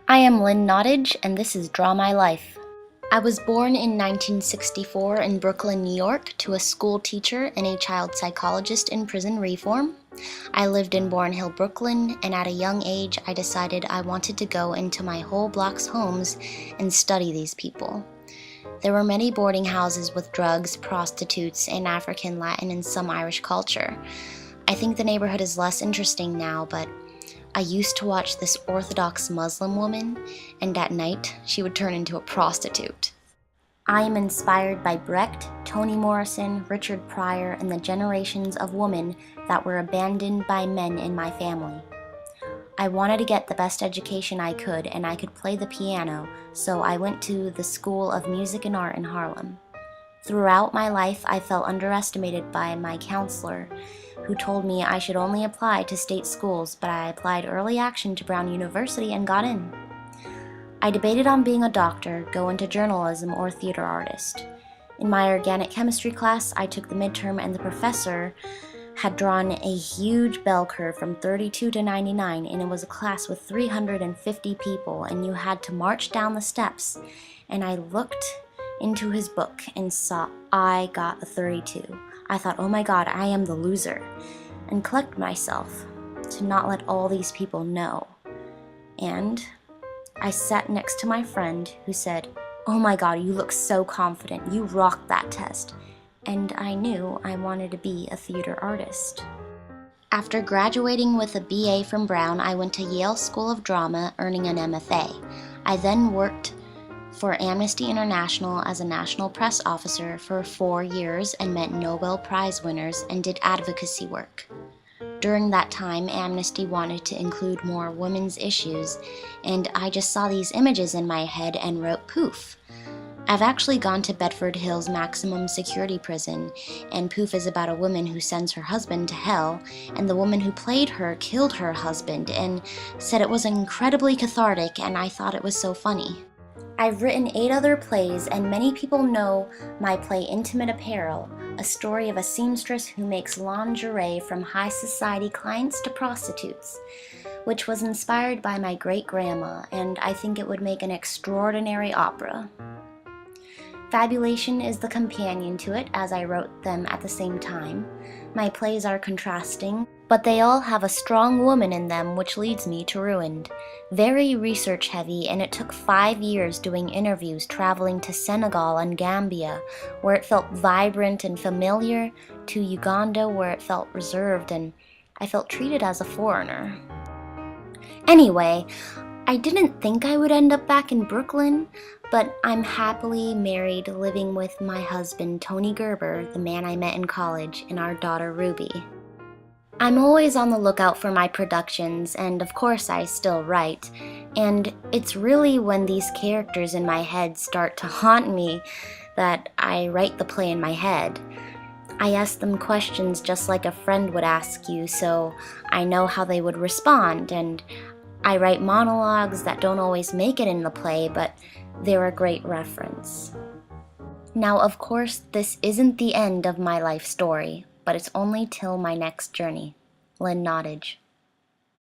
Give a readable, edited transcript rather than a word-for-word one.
I am Lynn Nottage, and this is Draw My Life. I was born in 1964 in Brooklyn, New York, to a school teacher and a child psychologist in prison reform. I lived in Bourne Hill, Brooklyn, and at a young age I decided I wanted to go into my whole block's homes and study these people. There were many boarding houses with drugs, prostitutes, and African, Latin, and some Irish culture. I think the neighborhood is less interesting now, but I used to watch this Orthodox Muslim woman, and at night she would turn into a prostitute. I am inspired by Brecht, Toni Morrison, Richard Pryor, and the generations of women that were abandoned by men in my family. I wanted to get the best education I could, and I could play the piano, so I went to the School of Music and Art in Harlem. Throughout my life, I felt underestimated by my counselor, who told me I should only apply to state schools, but I applied early action to Brown University and got in. I debated on being a doctor, go into journalism, or theater artist. In my organic chemistry class, I took the midterm, and the professor had drawn a huge bell curve from 32 to 99, and it was a class with 350 people, and you had to march down the steps. And I looked into his book and saw I got a 32. I thought, oh my God, I am the loser, and collected myself to not let all these people know. And I sat next to my friend who said, oh my God, you look so confident, you rocked that test. And I knew I wanted to be a theater artist. After graduating with a BA from Brown, I went to Yale School of Drama, earning an MFA. I then worked for Amnesty International as a national press officer for 4 years and met Nobel Prize winners and did advocacy work. During that time, Amnesty wanted to include more women's issues, and I just saw these images in my head and wrote Poof. I've actually gone to Bedford Hills Maximum Security Prison, and Poof is about a woman who sends her husband to hell, and the woman who played her killed her husband and said it was incredibly cathartic, and I thought it was so funny. I've written 8 other plays, and many people know my play Intimate Apparel, a story of a seamstress who makes lingerie from high society clients to prostitutes, which was inspired by my great-grandma, and I think it would make an extraordinary opera. Fabulation is the companion to it, as I wrote them at the same time. My plays are contrasting, but they all have a strong woman in them, which leads me to Ruined. Very research heavy, and it took 5 years doing interviews, traveling to Senegal and Gambia, where it felt vibrant and familiar, to Uganda, where it felt reserved and I felt treated as a foreigner. Anyway, I didn't think I would end up back in Brooklyn, but I'm happily married, living with my husband, Tony Gerber, the man I met in college, and our daughter, Ruby. I'm always on the lookout for my productions, and of course I still write, and it's really when these characters in my head start to haunt me that I write the play in my head. I ask them questions just like a friend would ask you, so I know how they would respond, and I write monologues that don't always make it in the play, but they're a great reference. Now, of course, this isn't the end of my life story, but it's only till my next journey. Lynn Nottage.